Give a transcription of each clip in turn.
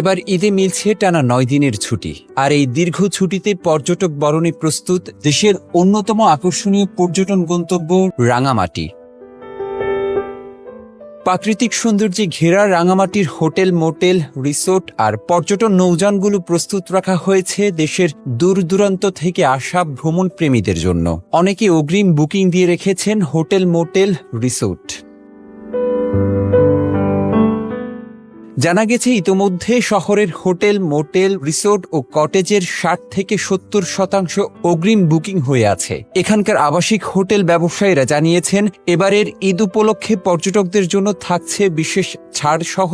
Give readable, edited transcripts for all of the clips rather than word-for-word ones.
এবার ঈদে মিলছে টানা ৯ দিনের ছুটি। আর এই দীর্ঘ ছুটিতে পর্যটক বরণে প্রস্তুত দেশের অন্যতম আকর্ষণীয় পর্যটন গন্তব্য রাঙামাটি। প্রাকৃতিক সৌন্দর্যে ঘেরা রাঙামাটির হোটেল, মোটেল, রিসোর্ট আর পর্যটন নৌযানগুলো প্রস্তুত রাখা হয়েছে দেশের দূর দূরান্ত থেকে আসা ভ্রমণ প্রেমীদের জন্য। অনেকে অগ্রিম বুকিং দিয়ে রেখেছেন হোটেল, মোটেল, রিসোর্ট। জানা গেছে ইতোমধ্যে শহরের হোটেল, মোটেল, রিসোর্ট ও কটেজের ৬০ থেকে ৭০% অগ্রিম বুকিং হয়ে আছে। এখানকার আবাসিক হোটেল ব্যবসায়ীরা জানিয়েছেন, এবারের ঈদ উপলক্ষে পর্যটকদের জন্য থাকছে বিশেষ ছাড় সহ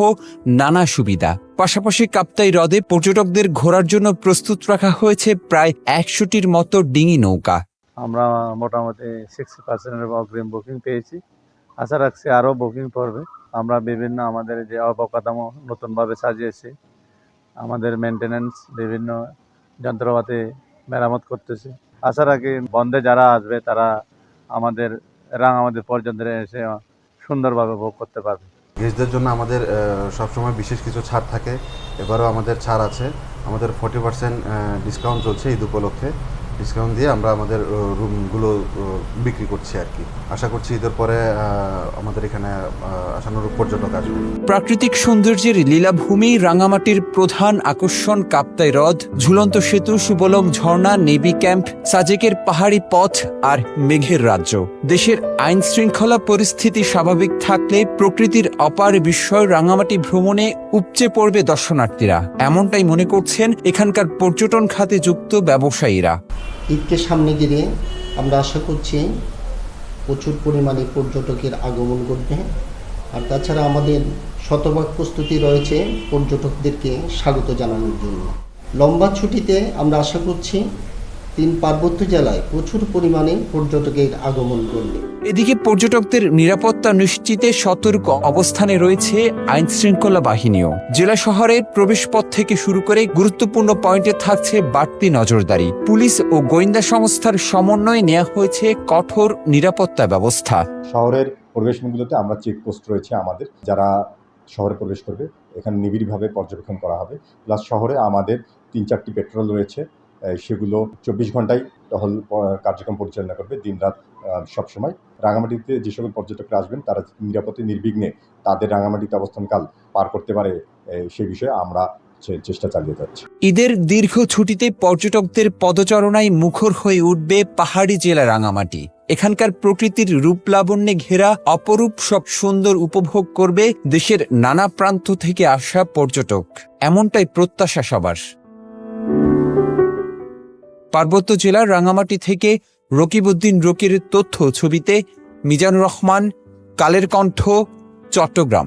নানা সুবিধা। পাশাপাশি কাপ্তাই হ্রদে পর্যটকদের ঘোরার জন্য প্রস্তুত রাখা হয়েছে প্রায় ১০০টির মতো ডিঙি নৌকা। আমরা মোটামুটি 60% অগ্রিম বুকিং পেয়েছি। আশা রাখছি আরও বুকিং পড়বে। আমরা বিভিন্ন আমাদের যে অবকাঠামো নতুনভাবে সাজিয়েছি, আমাদের মেনটেন্যান্স, বিভিন্ন যন্ত্রপাতি মেরামত করতেছি। আশা রাখি বন্ধে যারা আসবে তারা আমাদের রাঙামাটি পর্যটনে এসে সুন্দরভাবে ভোগ করতে পারবে। গেস্টদের জন্য আমাদের সবসময় বিশেষ কিছু ছাড় থাকে। এবারও আমাদের ছাড় আছে। আমাদের 40% ডিসকাউন্ট চলছে ঈদ উপলক্ষে। ডিসকাউন্ট দিয়ে আমরা আমাদের রুমগুলো বিক্রি করছি আর কি। আশা করছি ঈদের পরে আমাদের এখানে আশানুরূপ পর্যটক আসবে। প্রাকৃতিক সৌন্দর্যের লীলাভূমি রাঙামাটির প্রধান আকর্ষণ কাপ্তাই হ্রদ, ঝুলন্ত সেতু, সুবলক ঝর্ণা, নেভি ক্যাম্প, সাজেকের পাহাড়ি পথ আর মেঘের রাজ্য। দেশের আইন শৃঙ্খলা পরিস্থিতি স্বাভাবিক থাকলে প্রকৃতির অপার বিস্ময় রাঙামাটি ভ্রমণে উপচে পড়বে দর্শনার্থীরা, এমনটাই মনে করছেন এখানকার পর্যটন খাতে যুক্ত ব্যবসায়ীরা। ঈদকে সামনে ঘিরে আমরা আশা করছি প্রচুর পরিমাণে পর্যটকের আগমন ঘটবে। আর তাছাড়া আমাদের শতভাগ প্রস্তুতি রয়েছে পর্যটকদেরকে স্বাগত জানানোর জন্য। লম্বা ছুটিতে আমরা আশা করছি ৩ পার্বত্য জেলায় প্রচুর পরিমাণে পর্যটকের আগমন করবে। এদিকে পর্যটকদের নিরাপত্তা নিশ্চিতে সতর্ক অবস্থানে রয়েছে আইন শৃঙ্খলা বাহিনীও। জেলা শহরের প্রবেশপথ থেকে শুরু করে গুরুত্বপূর্ণ পয়েন্টে থাকছে বাড়তি নজরদারি। পুলিশ ও গোয়েন্দা সংস্থার সমন্বয়ে নেওয়া হয়েছে কঠোর নিরাপত্তা ব্যবস্থা। শহরের প্রবেশমুখগুলোতে আমরা চেকপোস্ট রয়েছে আমাদের, যারা শহরে প্রবেশ করবে এখানে নিবিড়ভাবে পর্যবেক্ষণ করা হবে। প্লাস শহরে আমাদের ৩-৪টি পেট্রোল রয়েছে, সেগুলো ২৪ ঘন্টায় টহল কার্যক্রম পরিচালনা করবে, দিনরাত সবসময়। রাঙামাটিতে যে সকল পর্যটকরা আসবেন তারা নিরাপদে নির্বিঘ্নে তাদের রাঙামাটিতে অবস্থানকাল পার করতে পারে, সে বিষয়ে আমরা চেষ্টা চালিয়ে যাচ্ছি। ঈদের দীর্ঘ ছুটিতে পর্যটকদের পদচারণায় মুখর হয়ে উঠবে পাহাড়ি জেলা রাঙামাটি। এখানকার প্রকৃতির রূপলাবণ্যে ঘেরা অপরূপ সব সুন্দর উপভোগ করবে দেশের নানা প্রান্ত থেকে আসা পর্যটক, এমনটাই প্রত্যাশা সবার। পার্বত্য জেলার রাঙামাটি থেকে রকিবউদ্দিন রকির তথ্য ছবিতে মিজানুর রহমান, কালের কণ্ঠ, চট্টগ্রাম।